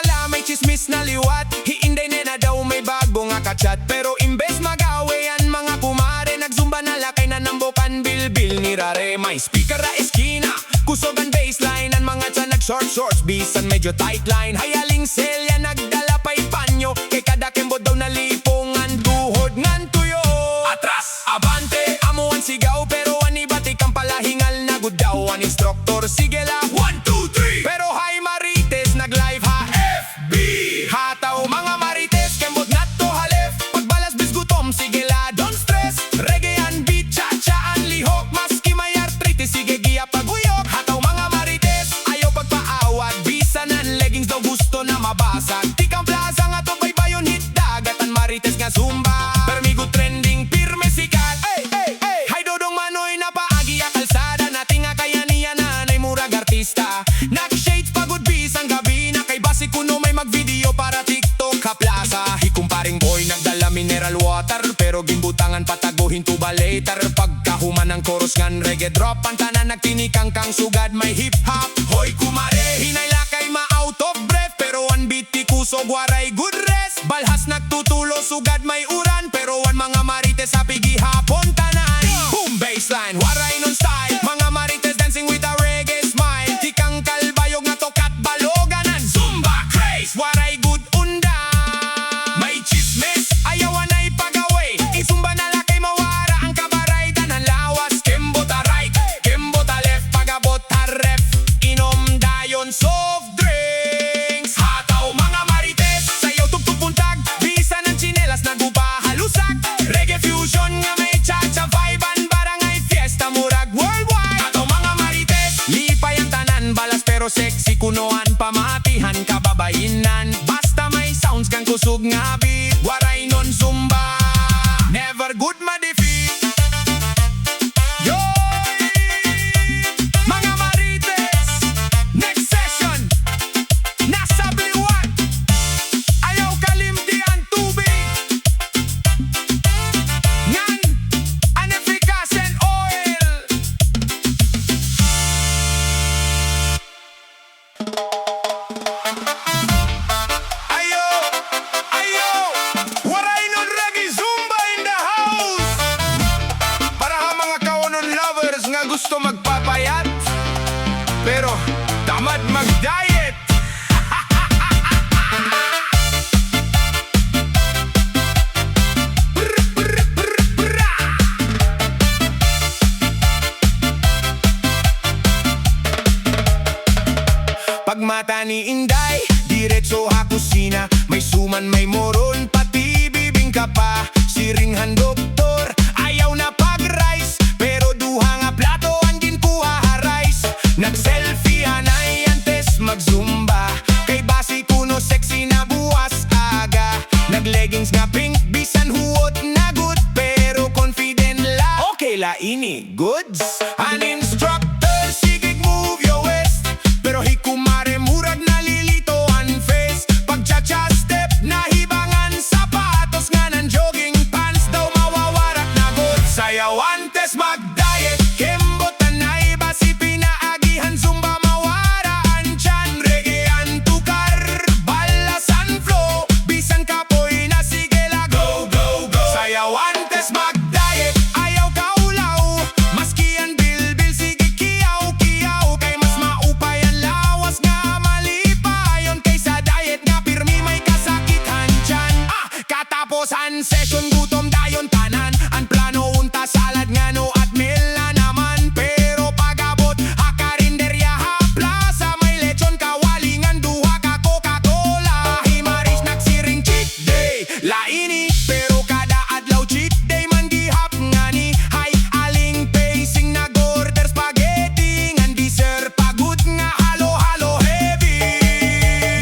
wala may chismis na liwat. Hiinday na daw may bago nga kachat. Pero imbes magawayan mga kumare, nag-zumba na lakay na nambokan bilbil ni Rare. May speaker ra eskina, kusog ang baseline. Ang mga tiyan nag-short shorts, bisan medyo tight line. Hayaling selya nagdala pa'y panyo, kay kada kembo daw nalipongan tuhod ngan tuyo. Atras, abante, amuan sigaw, pero anibatik ang palahingal na gudaw. Ang instruktor, sige la, 1, 2, 3. Pero hi Marites, nag-live ha FB. Hataw mga Marites, kembot na to halef. Pagbalas bis gutom, sige la, don't stress. Reggae and beat, cha-cha ang lihok. Maski may arthritis, sige giya paguyok. Hataw mga Marites, ayaw pagpaawat. Bisa ng leggings daw gusto na mabasag. Tikang plaza nga to, baybayon hit dagat. Ang Marites nga Zumba, permigo trending, pirme sikat. Hey, hey, hey. Hay dodong manoy na paagi a kalsada. Nating nga kaya niya nanay murag artista. Nag-shades pagod bisang gabi na kay basi kuno may mag-video para TikTok ka plaza. Hikumparing boy nagdala mineral water, pero gimbutangan pataguhin tuba later. Pagkahuman ng chorus ngan reggae drop, pantanan nagtinikang kang sugad may hip hop. Hoy kumare, hinay lakay ma out of breath, pero one beat ti kusog waray good rest. Balhas nagtutulo sugad may uran, pero one mga Marites sa pigihapon tanan. Boom bassline, waray non style, mga Marites dancing with a reggae smile. Tikang kalbayog nga tokat baloganan, Zumba craze, waray good unda. May chismes, ayawan ay pagaway, isumba na lakay mawara ang kabaray. Danan lawas, kembota right, kembota left, pagabot ref, inom dayon soft drinks. Hataw mga Marites, sayaw tugtog puntag, bisa ng tsinelas nagupahalusak. Reggae fusion nga may cha-cha vibe, ang barangay fiesta murag worldwide. Hataw mga Marites, lipay ang tanan, balas pero sexy kunoan, pamatihan kababainan. Basta may sounds kang kusog nga beat, waray non Zumba, never good ma-defeat. Yoy! Mga Marites, next session, nasa bliwan. Ayaw kalimti ang tubig, ngan an efficacent oil. Ayo, ayo, waray nun reggae Zumba in the house. Para ha mga kaonon lovers nga gusto magpapayat, pero tamad mag-diet. Brr, brr, brr, brra. Pagmata ni Inday, diretso ha kusina. May suman, may moron, pati bibingka pa. Siringhan doktor, ayaw na pag-rice, pero duha nga plato ang ginkuha ha rice. Nag-selfie hanay antes mag-zumba, kay basi kuno sexy na buwas aga. Nag-leggings nga pink, bisan huot na good, pero confident la, okay la ini goods. An instructor, sige move your waist, pero hikumare murag nalilito ang face. Pag cha-cha step, nahibangan sapatos nga ng jogging pants daw mawawarak na good. Sayaw antes mag-diet, kembot na basi pinaagihan Zumba mawara ang tiyan. Reggae ang tukar, balasan flow, bisan kapoy na sige la go, go, go. Sayaw antes mag-diet, ayaw kaulaw, maski ang bilbil sige kiyaw, kiyaw. Kay mas maupay ang lawas nga malipayon, kaysa diet nga pirmi may kasakitan tiyan. Katapos ang session gutom dayon tanan, ang plano unta salad nga no at meal na naman. Pero pagabot ha karinderya ha plaza, may lechon kawalingan, duha ka Coca-Cola. Himaris nagsiring cheat day, laini, pero kada adlaw cheat day man gihap nga ni. Hay aling pacing nag-order spaghetti, ngan dessert pagod nga halo-halo heavy.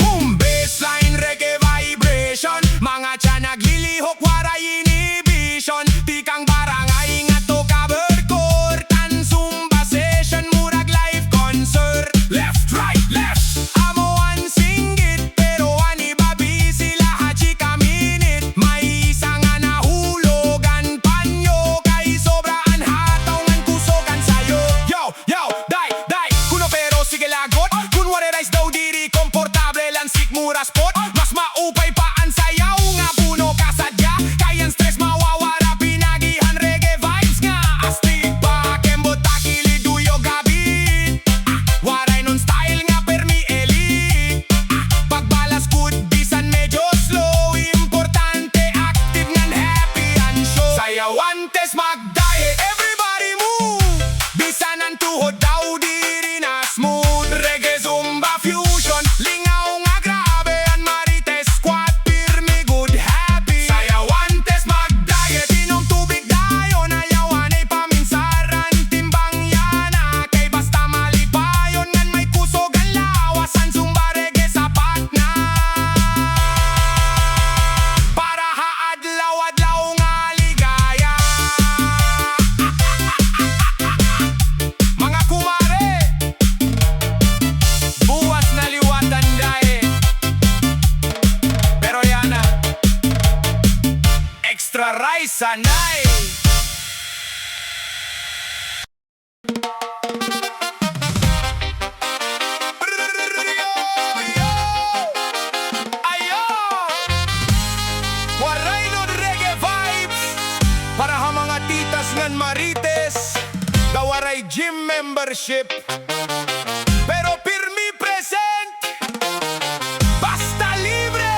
Boom bassline reggae vibration, mga tiyan naglilihok waray ini. mura spot. Mas maupay pa ang sayaw nga puno kasadya. Kayang stress mawawara pinagihan reggae vibes nga. Astig pa kembot takili duyo gabit. Waray nun style nga permi elite. Pagbalas good bisan medyo slow. Importante active ngan happy and show. Sayawantes mag-diet, everybody move. Bisan ang tuhod daw diri na smooth. Reggae, Zumba, fusion, lingaw nga grabe. Ang MARITES squad, pirmi, good, happy. Sayawantes mag-diet, inom tubig dayon. Ayawan ay paminsaran, timbang yana. Kay basta malipayon, ngan may kusog ang lawas. Ang Zumba, reggae, sapat na. Para haadlaw-adlaw nga ligaya. Mga kumare, buwas na liwatan dae. Pero yan na, extra rice sanay. Ayo! Waray nun reggae vibes. Para ha mga titas ngan MARITES, the Waray gym membership. Pero pirmi present, basta libre.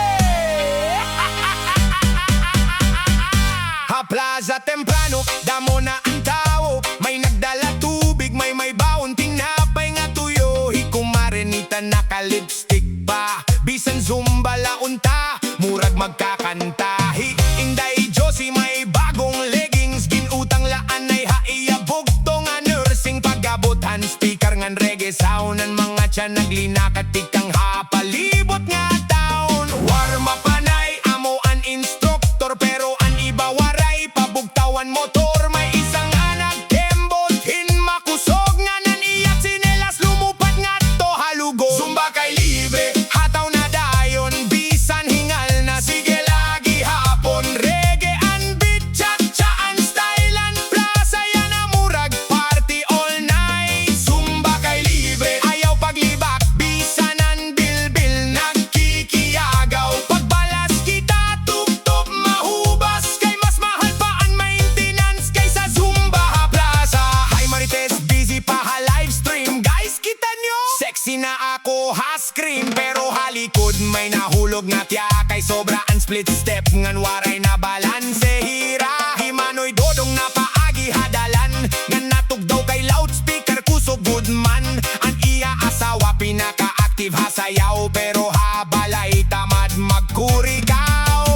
Ha plaza temprano, damo na ang tao. May nagdala tubig, may baon tinapay nga tuyo. Hikumarinita naka-lipstick pa. Bisan Zumba launta, murag magkakanta. Inday Josie may bagong leggings. Ginutang laan ay haiya bugto nga nursing. Pagabutan speaker ngan reggae sound. Ang mga tiyan naglinakat tikang hapalibot nga taon. Warma panay, amo an instructor. Pero ang iba waray, pabugtawan motor. May isang anak kembot, makusog nga naniyat sinelas. Lumupat nga to halugo. Zumba kay libre, hataw na dayon. Bisan hingal na sige lagi hapon. Reggae and beat, cha-cha and style and plaza. Yan ang murag party all night. Zumba kay libre, ayaw paglibak. Bisan ang bilbil, nagkikiyagaw. Pagbalas kita, tub-tub mahubas. Kay mas mahal pa ang maintenance kaysa Zumba Plaza. Hi MARITES, busy pa ha live stream. Guys, kita nyo, sexy na ako ha scream. Pero halikod may nahulog nga tiya. Kay sobra ang split step ngan waray na balanse. Hira, himanoy dodong na paagi hadalan. Ngan natugdaw kay loudspeaker kusog good man. Ang iya asawa pinaka-active ha sayaw. Pero habalay tamad magkurikaw.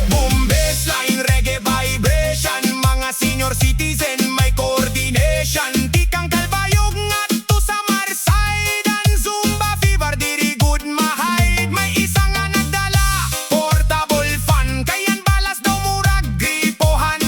Boom bassline, reggae vibration. Mga senior citizen may coordination. Tikang kalbayog nga to sa Marside. Ang Zumba fever diri good mahide. May isa nga nagdala portable fan. Kayan balas daw murag gripohan.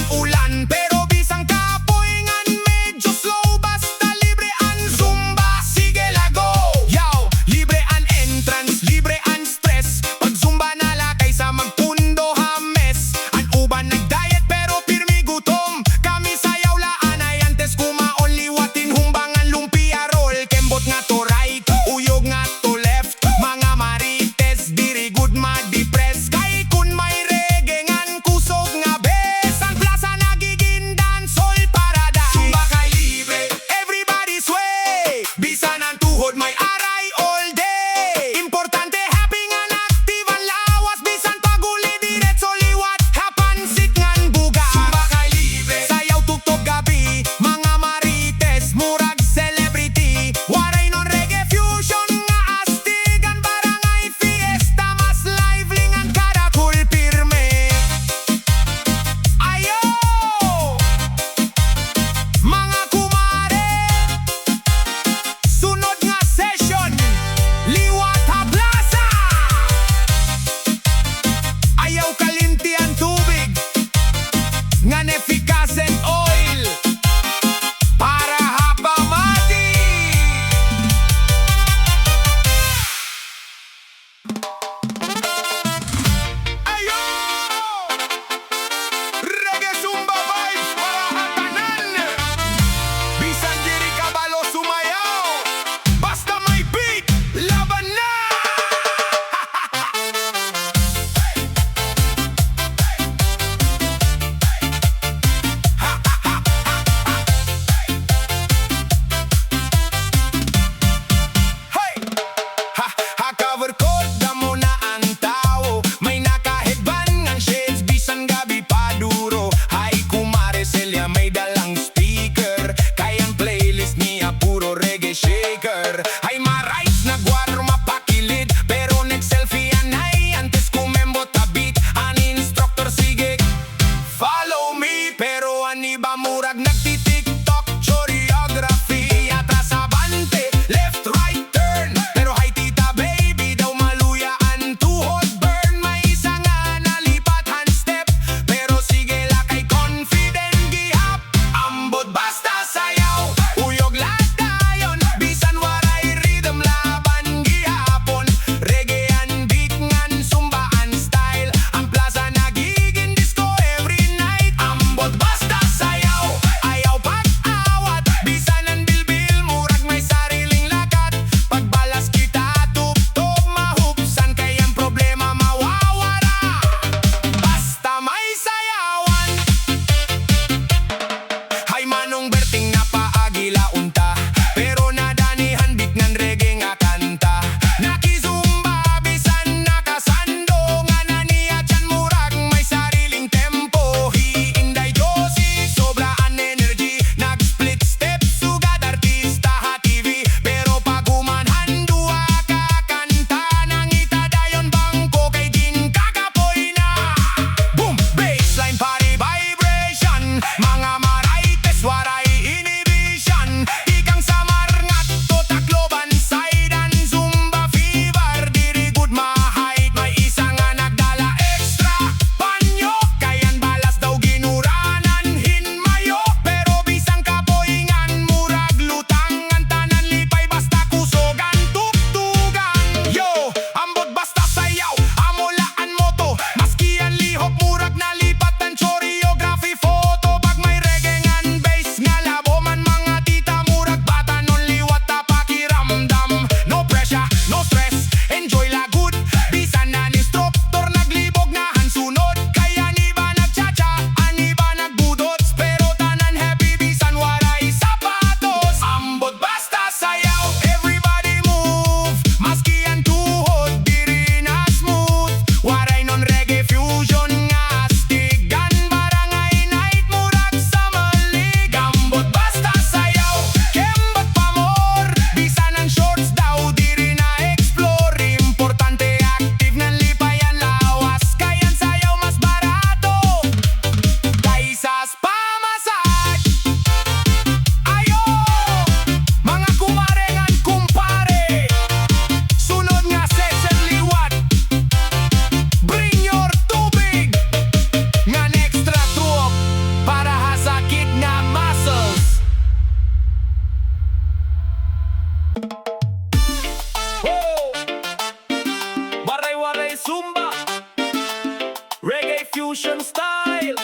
Reggae fusion style.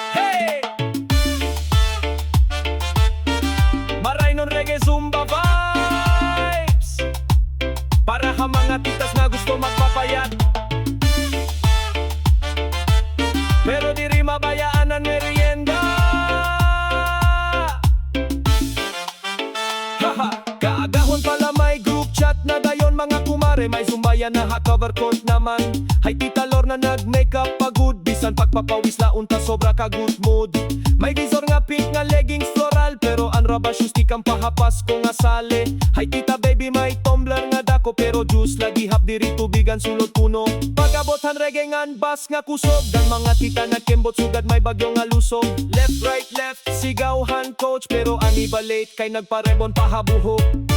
Hey! Maray non reggae Zumba vibes. Para ha mga titas nga gusto magpapayat, pero diri mabayaan ang merienda. Haha, kaagahon pala may group chat na dayon mga kumare. May zumbayan na ha-cover court naman. Hay tita Lorna nag-makeup pagod, bisan pagpapawis la unta sobra ka good mood. May gizor nga pink nga leggings floral, pero ang raba shoes di kang pahapas ko nga sale. Hay tita baby may tumbler nga dako, pero juice lagi hap diri tubigan sulod puno. Pagabotan reggae ngan bas nga kusog, dan mga tita nagkembot sugad may bagyo nga lusog. Left right left sigawhan coach, pero ani ba late kay nagparebon pahabuhok.